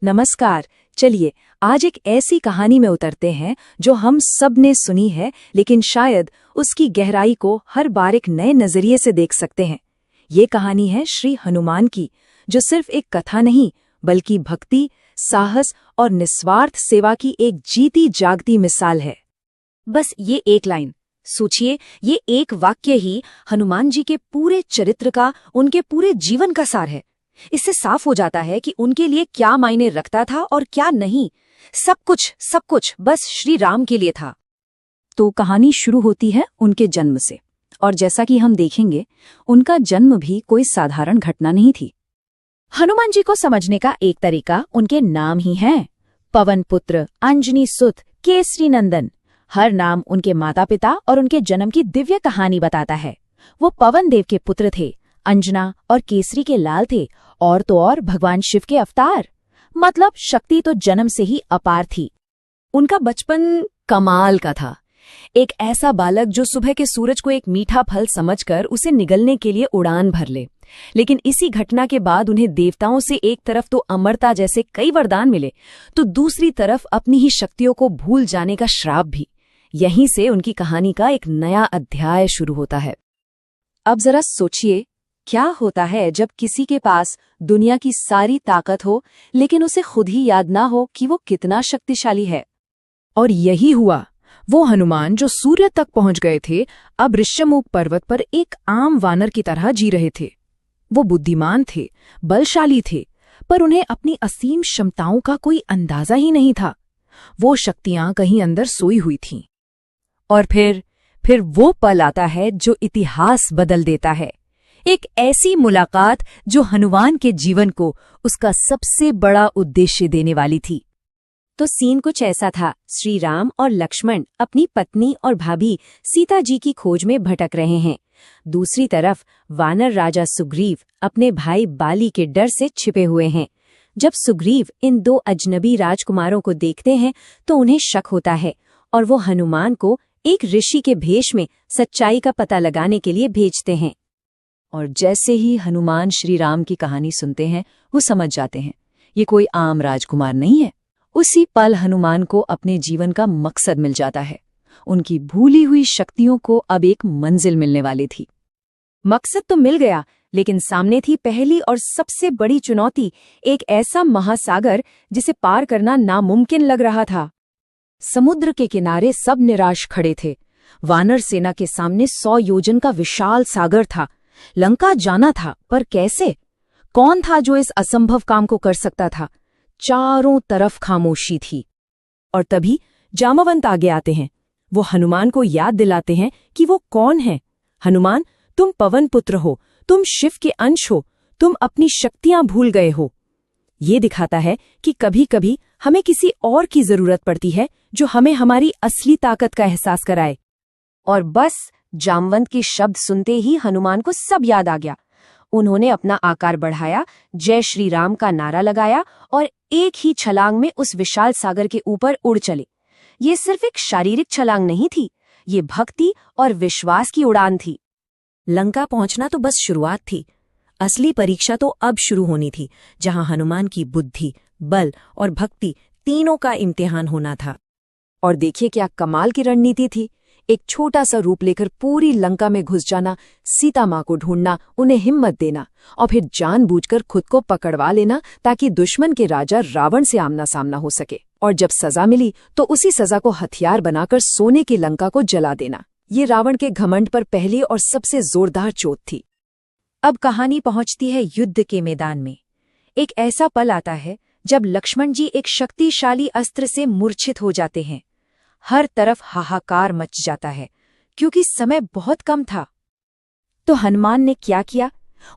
नमस्कार। चलिए आज एक ऐसी कहानी में उतरते हैं जो हम सब ने सुनी है, लेकिन शायद उसकी गहराई को हर बार एक नए नजरिए से देख सकते हैं। ये कहानी है श्री हनुमान की, जो सिर्फ एक कथा नहीं बल्कि भक्ति, साहस और निस्वार्थ सेवा की एक जीती जागती मिसाल है। बस ये एक लाइन सोचिए, ये एक वाक्य ही हनुमान जी के पूरे चरित्र का, उनके पूरे जीवन का सार है। इससे साफ हो जाता है कि उनके लिए क्या मायने रखता था और क्या नहीं। सब कुछ बस श्री राम के लिए था। तो कहानी शुरू होती है उनके जन्म से, और जैसा कि हम देखेंगे, उनका जन्म भी कोई साधारण घटना नहीं थी। हनुमान जी को समझने का एक तरीका उनके नाम ही है। पवन पुत्र, अंजनी सुत, केसरी नंदन। हर नाम उनके माता पिता और उनके जन्म की दिव्य कहानी बताता है। वो पवन देव के पुत्र थे, अंजना और केसरी के लाल थे, और तो और भगवान शिव के अवतार। मतलब शक्ति तो जन्म से ही अपार थी। उनका बचपन कमाल का था। एक ऐसा बालक जो सुबह के सूरज को एक मीठा फल समझकर उसे निगलने के लिए उड़ान भर ले। लेकिन इसी घटना के बाद उन्हें देवताओं से एक तरफ तो अमरता जैसे कई वरदान मिले, तो दूसरी तरफ अपनी ही शक्तियों को भूल जाने का श्राप भी। यहीं से उनकी कहानी का एक नया अध्याय शुरू होता है। अब जरा सोचिए, क्या होता है जब किसी के पास दुनिया की सारी ताकत हो, लेकिन उसे खुद ही याद ना हो कि वो कितना शक्तिशाली है। और यही हुआ। वो हनुमान जो सूर्य तक पहुंच गए थे, अब ऋष्यमुख पर्वत पर एक आम वानर की तरह जी रहे थे। वो बुद्धिमान थे, बलशाली थे, पर उन्हें अपनी असीम क्षमताओं का कोई अंदाजा ही नहीं था। वो शक्तियां कहीं अंदर सोई हुई थीं। और फिर वो पल आता है जो इतिहास बदल देता है। एक ऐसी मुलाकात जो हनुमान के जीवन को उसका सबसे बड़ा उद्देश्य देने वाली थी। तो सीन कुछ ऐसा था। श्री राम और लक्ष्मण अपनी पत्नी और भाभी सीता जी की खोज में भटक रहे हैं। दूसरी तरफ वानर राजा सुग्रीव अपने भाई बाली के डर से छिपे हुए हैं। जब सुग्रीव इन दो अजनबी राजकुमारों को देखते हैं तो उन्हें शक होता है, और वो हनुमान को एक ऋषि के भेष में सच्चाई का पता लगाने के लिए भेजते हैं। और जैसे ही हनुमान श्री राम की कहानी सुनते हैं, वो समझ जाते हैं ये कोई आम राजकुमार नहीं है। उसी पल हनुमान को अपने जीवन का मकसद मिल जाता है। उनकी भूली हुई शक्तियों को अब एक मंजिल मिलने वाली थी। मकसद तो मिल गया, लेकिन सामने थी पहली और सबसे बड़ी चुनौती, एक ऐसा महासागर जिसे पार करना नामुमकिन लग रहा था। समुद्र के किनारे सब निराश खड़े थे। वानर सेना के सामने 100 योजन का विशाल सागर था। लंका जाना था, पर कैसे? कौन था जो इस असंभव काम को कर सकता था? चारों तरफ खामोशी थी। और तभी जामवंत आगे आते हैं। वो हनुमान को याद दिलाते हैं कि वो कौन है। हनुमान, तुम पवन पुत्र हो, तुम शिव के अंश हो, तुम अपनी शक्तियां भूल गए हो। ये दिखाता है कि कभी कभी हमें किसी और की जरूरत पड़ती है जो हमें हमारी असली ताकत का एहसास कराए। और बस जामवंत के शब्द सुनते ही हनुमान को सब याद आ गया। उन्होंने अपना आकार बढ़ाया, जय श्री राम का नारा लगाया और एक ही छलांग में उस विशाल सागर के ऊपर उड़ चले। ये सिर्फ एक शारीरिक छलांग नहीं थी, ये भक्ति और विश्वास की उड़ान थी। लंका पहुंचना तो बस शुरुआत थी। असली परीक्षा तो अब शुरू होनी थी, जहां हनुमान की बुद्धि, बल और भक्ति तीनों का इम्तिहान होना था। और देखिए क्या कमाल की रणनीति थी। एक छोटा सा रूप लेकर पूरी लंका में घुस जाना, सीता माँ को ढूंढना, उन्हें हिम्मत देना, और फिर जानबूझकर खुद को पकड़वा लेना ताकि दुश्मन के राजा रावण से आमना सामना हो सके। और जब सजा मिली तो उसी सजा को हथियार बनाकर सोने की लंका को जला देना। ये रावण के घमंड पर पहली और सबसे जोरदार चोट थी। अब कहानी पहुंचती है युद्ध के मैदान में। एक ऐसा पल आता है जब लक्ष्मण जी एक शक्तिशाली अस्त्र से मूर्छित हो जाते हैं। हर तरफ हाहाकार मच जाता है, क्योंकि समय बहुत कम था। तो हनुमान ने क्या किया?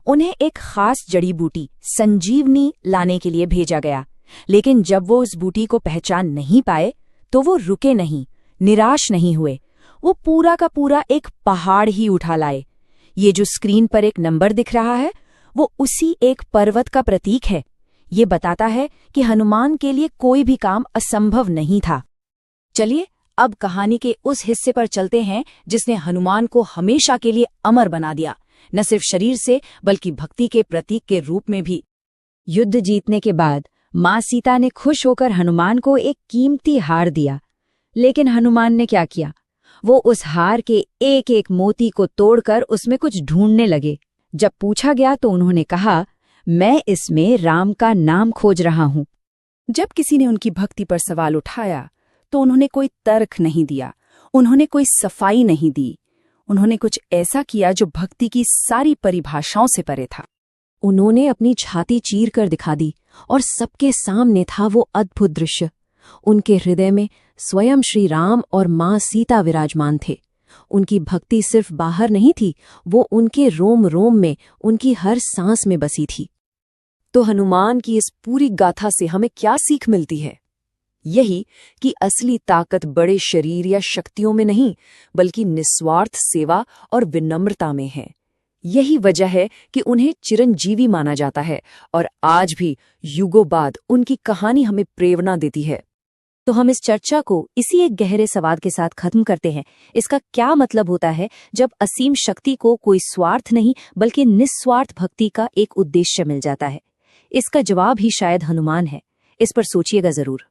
उन्हें एक खास जड़ी बूटी संजीवनी लाने के लिए भेजा गया। लेकिन जब वो उस बूटी को पहचान नहीं पाए तो वो रुके नहीं, निराश नहीं हुए। वो पूरा का पूरा एक पहाड़ ही उठा लाए। ये जो स्क्रीन पर एक नंबर दिख रहा है, वो उसी एक पर्वत का प्रतीक है। ये बताता है कि हनुमान के लिए कोई भी काम असंभव नहीं था। चलिए अब कहानी के उस हिस्से पर चलते हैं जिसने हनुमान को हमेशा के लिए अमर बना दिया, न सिर्फ शरीर से बल्कि भक्ति के प्रतीक के रूप में भी। युद्ध जीतने के बाद माँ सीता ने खुश होकर हनुमान को एक कीमती हार दिया, लेकिन हनुमान ने क्या किया? वो उस हार के एक एक मोती को तोड़कर उसमें कुछ ढूंढने लगे। जब पूछा गया तो उन्होंने कहा, मैं इसमें राम का नाम खोज रहा हूँ। जब किसी ने उनकी भक्ति पर सवाल उठाया तो उन्होंने कोई तर्क नहीं दिया, उन्होंने कोई सफाई नहीं दी। उन्होंने कुछ ऐसा किया जो भक्ति की सारी परिभाषाओं से परे था। उन्होंने अपनी छाती चीर कर दिखा दी और सबके सामने था वो अद्भुत दृश्य। उनके हृदय में स्वयं श्री राम और माँ सीता विराजमान थे। उनकी भक्ति सिर्फ बाहर नहीं थी, वो उनके रोम रोम में, उनकी हर सांस में बसी थी। तो हनुमान की इस पूरी गाथा से हमें क्या सीख मिलती है? यही कि असली ताकत बड़े शरीर या शक्तियों में नहीं, बल्कि निस्वार्थ सेवा और विनम्रता में है। यही वजह है कि उन्हें चिरंजीवी माना जाता है और आज भी युगों बाद उनकी कहानी हमें प्रेरणा देती है। तो हम इस चर्चा को इसी एक गहरे सवाल के साथ खत्म करते हैं। इसका क्या मतलब होता है जब असीम शक्ति को कोई स्वार्थ नहीं बल्कि निस्वार्थ भक्ति का एक उद्देश्य मिल जाता है? इसका जवाब ही शायद हनुमान है। इस पर सोचिएगा जरूर।